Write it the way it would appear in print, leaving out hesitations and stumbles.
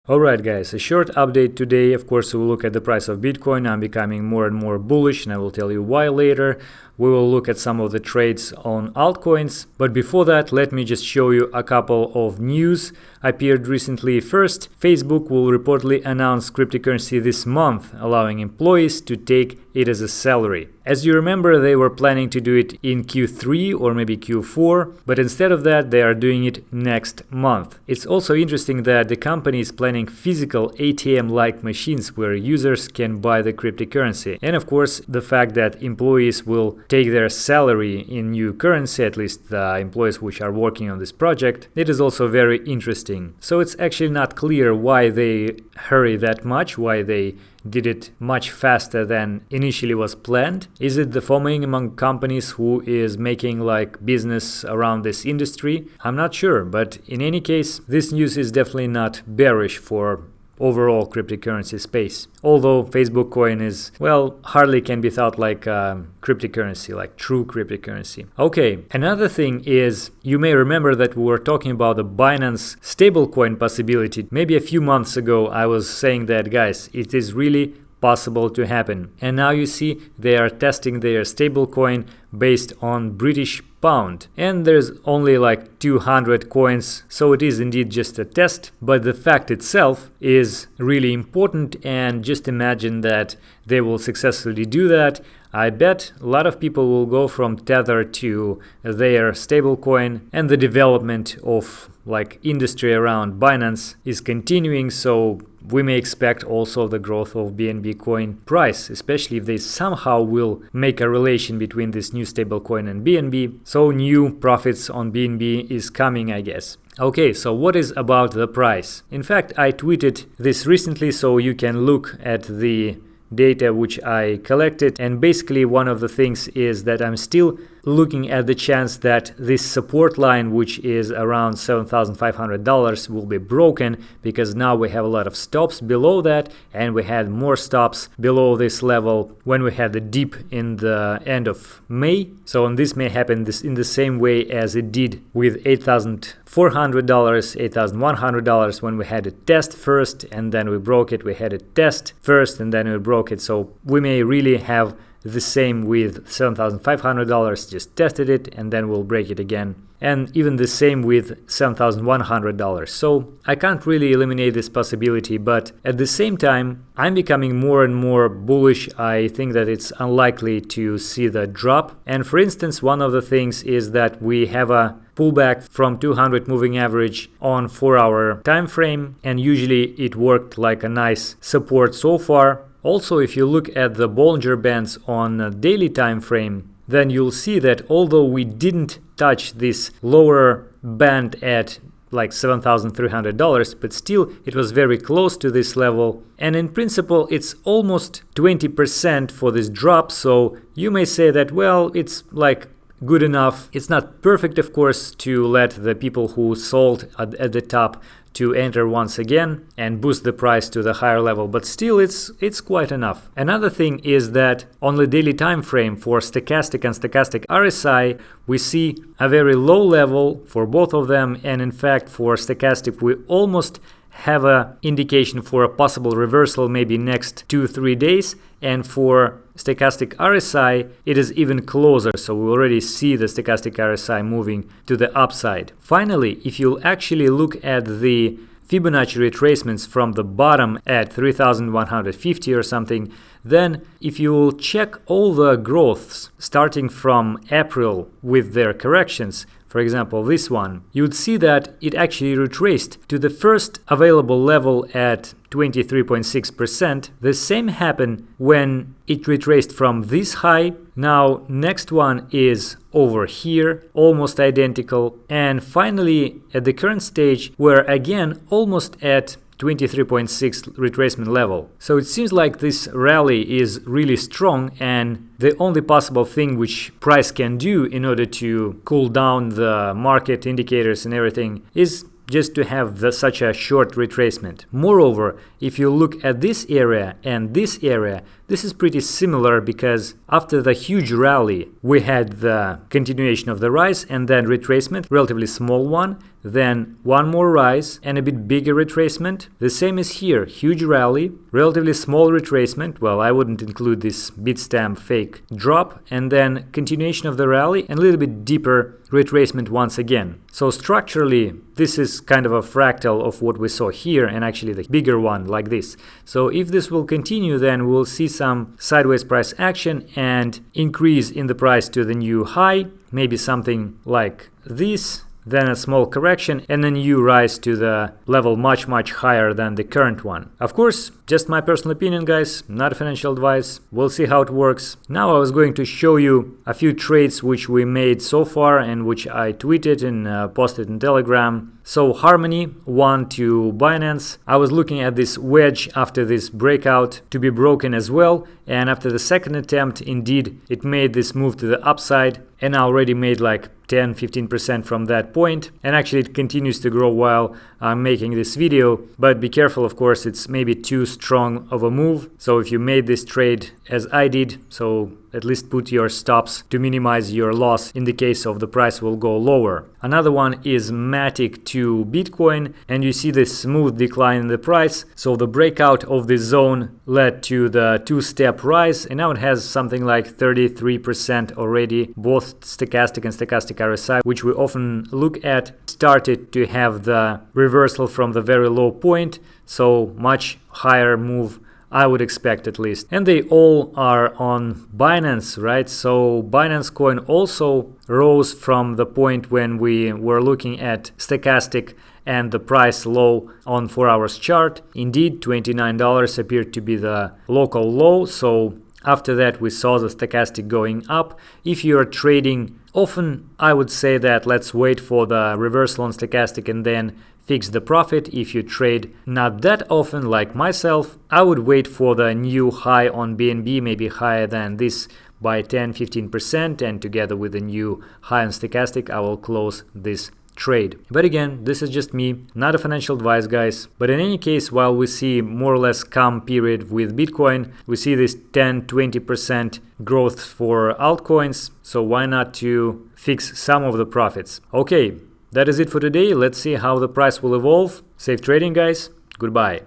Alright guys, a short update today. Of course, we'll look at the price of Bitcoin. I'm becoming more and more bullish and I will tell you why later. We will look at some of the trades on altcoins. But before that, let me just show you a couple of news appeared recently. First, Facebook will reportedly announce cryptocurrency this month, allowing employees to take it as a salary. As you remember, they were planning to do it in Q3 or maybe Q4, but instead of that, they are doing it next month. It's also interesting that the company is planning physical ATM-like machines where users can buy the cryptocurrency. And of course, the fact that employees will take their salary in new currency, at least the employees which are working on this project, it is also very interesting. So it's actually not clear why they hurry that much, why they did it much faster than initially was planned. Is it the FOMOing among companies who is making like business around this industry? I'm not sure, but in any case, this news is definitely not bearish for overall cryptocurrency space. Although Facebook coin is, well, hardly can be thought like cryptocurrency, like true cryptocurrency. Okay, another thing is, you may remember that we were talking about the Binance stablecoin possibility. Maybe a few months ago, I was saying that, guys, it is really possible to happen. And now you see they are testing their stablecoin based on British pound. And there's only like 200 coins, so it is indeed just a test. But the fact itself is really important, and just imagine that they will successfully do that. I bet a lot of people will go from Tether to their stablecoin, and the development of like industry around Binance is continuing, so we may expect also the growth of BNB coin price, especially if they somehow will make a relation between this new stablecoin and BNB. So new profits on BNB is coming, I guess. Okay, so what is about the price? In fact, I tweeted this recently, so you can look at the data which I collected, and basically one of the things is that I'm still looking at the chance that this support line, which is around $7,500, will be broken, because now we have a lot of stops below that, and we had more stops below this level when we had the dip in the end of May. So and this may happen in the same way as it did with $8,400, $8,100 when we had a test first and then we broke it. We had a test first and then we broke it. So we may really have the same with $7,500, just tested it and then we'll break it again. And even the same with $7,100. So I can't really eliminate this possibility, but at the same time, I'm becoming more and more bullish. I think that it's unlikely to see the drop. And for instance, one of the things is that we have a pullback from 200 moving average on 4-hour time frame, and usually it worked like a nice support so far. Also, if you look at the Bollinger Bands on a daily time frame, then you'll see that although we didn't touch this lower band at like $7,300, but still it was very close to this level. And in principle, it's almost 20% for this drop. So you may say that, well, it's like good enough. It's not perfect, of course, to let the people who sold at the top to enter once again and boost the price to the higher level, but still it's quite enough. Another thing is that on the daily time frame for stochastic and stochastic RSI, we see a very low level for both of them, and in fact for stochastic we almost have an indication for a possible reversal maybe next 2-3 days, and for stochastic RSI it is even closer, so we already see the stochastic RSI moving to the upside. Finally, if you actually look at the Fibonacci retracements from the bottom at 3,150 or something, then if you will check all the growths starting from April with their corrections, for example this one, you would see that it actually retraced to the first available level at 23.6%. The same happened when it retraced from this high. Now next one is over here, almost identical, and finally at the current stage we're again almost at 23.6 retracement level. So it seems like this rally is really strong, and the only possible thing which price can do in order to cool down the market indicators and everything is just to have such a short retracement. Moreover, if you look at this area and this area, this is pretty similar, because after the huge rally we had the continuation of the rise and then retracement, relatively small one, then one more rise and a bit bigger retracement. The same is here, huge rally, relatively small retracement, well, I wouldn't include this Bitstamp fake drop, and then continuation of the rally and a little bit deeper retracement once again. So structurally, this is kind of a fractal of what we saw here, and actually the bigger one like this. So if this will continue, then we'll see some sideways price action and increase in the price to the new high, maybe something like this, then a small correction and a new rise to the level much higher than the current one. Of course, just my personal opinion, guys, not financial advice. We'll see how it works. Now I was going to show you a few trades which we made so far and which I tweeted and posted in Telegram. So Harmony won to Binance. I was looking at this wedge after this breakout to be broken as well, and after the second attempt, indeed, it made this move to the upside, and I already made like 10-15% from that point, and actually it continues to grow while I'm making this video. But be careful, of course, it's maybe too strong of a move. So if you made this trade as I did, so at least put your stops to minimize your loss in the case of the price will go lower. Another one is MATIC to Bitcoin, and you see this smooth decline in the price. So the breakout of this zone led to the two-step rise, and now it has something like 33% already. Both stochastic and stochastic RSI, which we often look at, started to have the reversal from the very low point, so much higher move I would expect at least. And they all are on Binance, right? So Binance coin also rose from the point when we were looking at stochastic and the price low on 4 hours chart. Indeed, $29 appeared to be the local low. So after that, we saw the stochastic going up. If you are trading, often I would say that let's wait for the reversal on stochastic and then fix the profit. If you trade not that often like myself, I would wait for the new high on BNB, maybe higher than this by 10-15%, and together with the new high on stochastic, I will close this trade. But again, this is just me, not a financial advice, guys. But in any case, while we see more or less calm period with Bitcoin, we see this 10-20% growth for altcoins, so why not to fix some of the profits? Okay, that is it for today. Let's see how the price will evolve. Safe trading, guys. Goodbye.